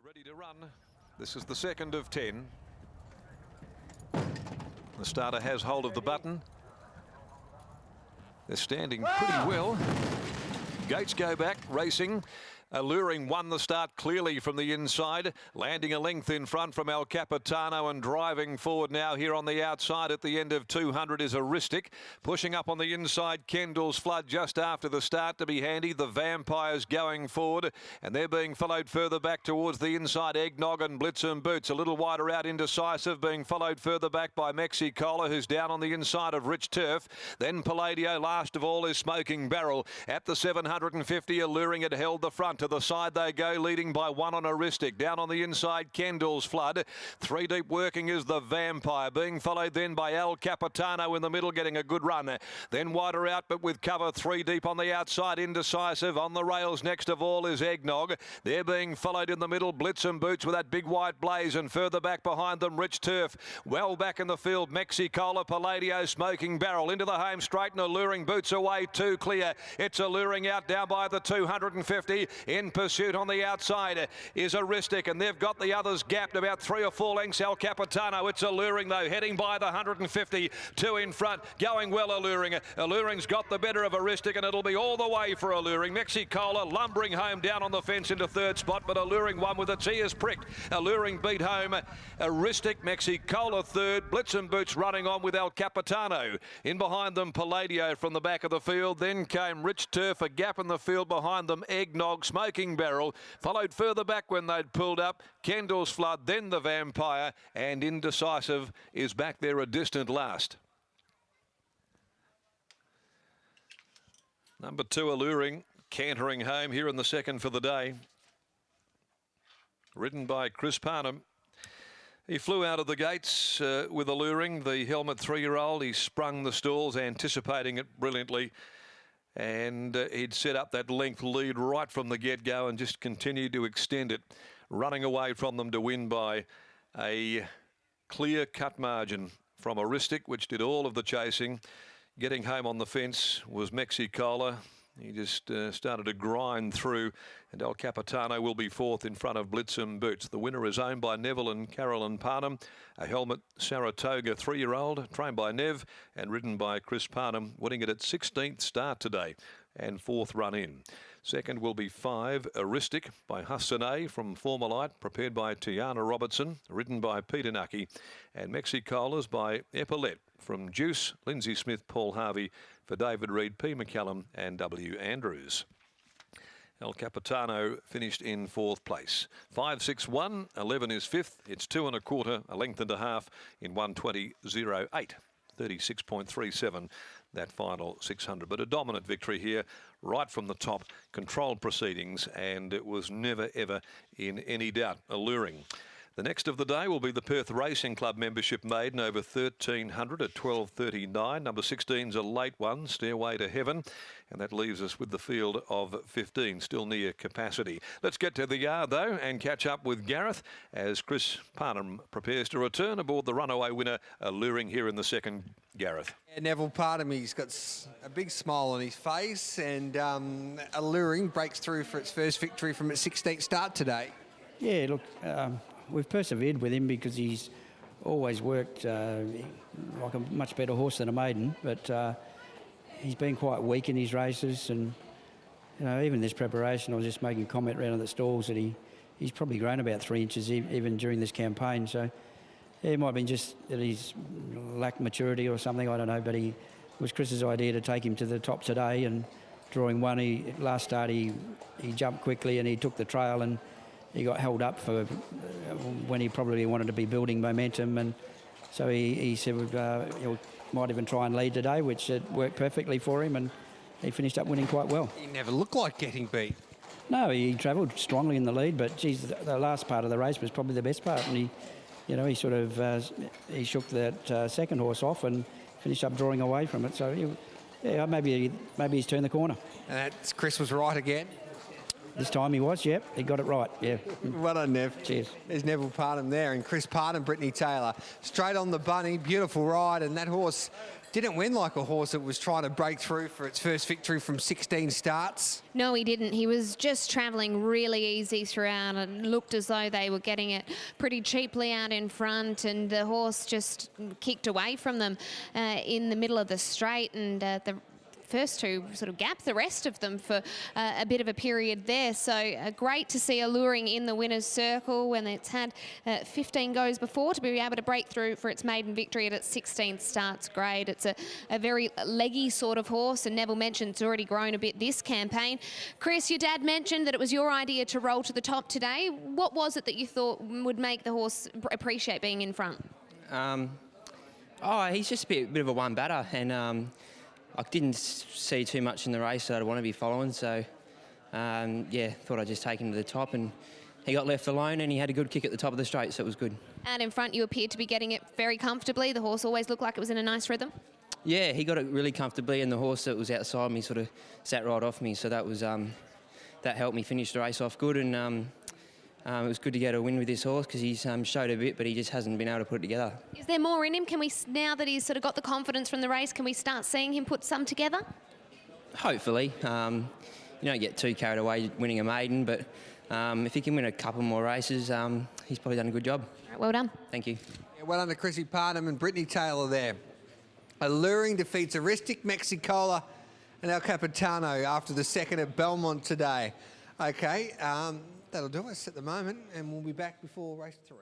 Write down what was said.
Ready to run. This is the second of 10. The starter has hold of the button. They're standing pretty well. Gates go back, racing. Alluring won the start clearly from the inside, landing a length in front from El Capitano and driving forward now here on the outside at the end of 200 is Aristic. Pushing up on the inside, Kendall's Flood just after the start to be handy. The Vampires going forward and they're being followed further back towards the inside. Eggnog and Blitz and Boots a little wider out, Indecisive being followed further back by Mexicola, who's down on the inside of Rich Turf. Then Palladio, last of all, is Smoking Barrel. At the 750, Alluring had held the front. To the side they go, leading by one on Aristic. Down on the inside, Kendall's Flood. Three deep working is the Vampire, being followed then by El Capitano in the middle, getting a good run. Then wider out, but with cover. Three deep on the outside, Indecisive. On the rails next of all is Eggnog. They're being followed in the middle, Blitz and Boots with that big white blaze, and further back behind them, Rich Turf. Well back in the field, Mexicola, Palladio, Smoking Barrel. Into the home straight and Alluring. Boots away, two clear. It's Alluring out down by the 250. In pursuit on the outside is Aristic, and they've got the others gapped about 3 or 4 lengths. El Capitano, it's Alluring though, heading by the 150. Two in front, going well Alluring. Alluring's got the better of Aristic, and it'll be all the way for Alluring. Mexicola lumbering home down on the fence into third spot, but Alluring won with its ears pricked. Alluring beat home Aristic, Mexicola third. Blitz and Boots running on with El Capitano. In behind them, Palladio from the back of the field. Then came Rich Turf, a gap in the field behind them. Eggnog, Smoking Barrel, followed further back when they'd pulled up. Kendall's Flood, then the Vampire, and Indecisive is back there a distant last. Number 2, Alluring, cantering home here in the second for the day. Ridden by Chris Parnham. He flew out of the gates with Alluring, the helmet 3-year-old. He sprung the stalls, anticipating it brilliantly. And he'd set up that length lead right from the get-go and just continued to extend it, running away from them to win by a clear-cut margin from Aristic, which did all of the chasing. Getting home on the fence was Mexicola. He just started to grind through, and El Capitano will be fourth in front of Blitz and Boots. The winner is owned by Neville and Carolyn Parnham, a helmet Saratoga 3-year-old, trained by Nev and ridden by Chris Parnham, winning it at 16th start today and 4th run in. Second will be 5, Aristic by Hassanay from Formalite, prepared by Tiana Robertson, ridden by Peter Nucky, and Mexicola's by Epaulet from Juice, Lindsay Smith, Paul Harvey, for David Reed, P. McCallum and W. Andrews. El Capitano finished in 4th place. 5.61, 11 is 5th. It's 2 1/4, a length and a half in 1:20.08. 36.37, that final 600. But a dominant victory here right from the top. Controlled proceedings, and it was never, ever in any doubt. Alluring. The next of the day will be the Perth Racing Club membership maiden over 1,300 at 12.39. Number 16's a late one, Stairway to Heaven. And that leaves us with the field of 15, still near capacity. Let's get to the yard, though, and catch up with Gareth as Chris Parnham prepares to return aboard the runaway winner, Alluring, here in the second. Gareth. Yeah, Neville Parnham, he's got a big smile on his face, and Alluring breaks through for its first victory from its 16th start today. Yeah, look, we've persevered with him because he's always worked like a much better horse than a maiden, but he's been quite weak in his races, and you know, even this preparation, I was just making a comment around at the stalls that he's probably grown about 3 inches even during this campaign. So yeah, it might have been just that he's lacked maturity or something, I don't know, but it was Chris's idea to take him to the top today, and drawing one, last start he jumped quickly and he took the trail, and he got held up for when he probably wanted to be building momentum, and so he said he might even try and lead today, which worked perfectly for him, and he finished up winning quite well. He never looked like getting beat. No, he travelled strongly in the lead, but geez, the last part of the race was probably the best part, and he sort of he shook that second horse off and finished up drawing away from it. So yeah, maybe he's turned the corner. And Chris was right again. This time he was, yep. He got it right, yeah. Well done, Nev. Cheers. There's Neville Parnham there, and Chris Parnham, Brittany Taylor. Straight on the bunny, beautiful ride, and that horse Didn't win like a horse that was trying to break through for its first victory from 16 starts. No, he didn't. He was just travelling really easy throughout and looked as though they were getting it pretty cheaply out in front, and the horse just kicked away from them in the middle of the straight, and the first two sort of gapped the rest of them for a bit of a period there. So great to see Alluring in the winner's circle when it's had 15 goes before to be able to break through for its maiden victory at its 16th starts grade. It's a very leggy sort of horse, and Neville mentioned it's already grown a bit this campaign. Chris, your dad mentioned that it was your idea to roll to the top today. What was it that you thought would make the horse appreciate being in front? He's just a bit of a one batter, and I didn't see too much in the race that I'd want to be following, so yeah, thought I'd just take him to the top, and he got left alone and he had a good kick at the top of the straight, so it was good. Out in front, you appeared to be getting it very comfortably. The horse always looked like it was in a nice rhythm. Yeah, he got it really comfortably, and the horse that was outside me sort of sat right off me, so that was that helped me finish the race off good, and it was good to get a win with this horse because he's showed a bit, but he just hasn't been able to put it together. Is there more in him? Can we, now that he's sort of got the confidence from the race, can we start seeing him put some together? Hopefully. You don't get too carried away winning a maiden, but if he can win a couple more races, he's probably done a good job. All right, well done. Thank you. Yeah, well done to Chrissy Parnham and Brittany Taylor there. Alluring defeats Aristic, Mexicola and El Capitano after the second at Belmont today. Okay, that'll do us at the moment, and we'll be back before race 3.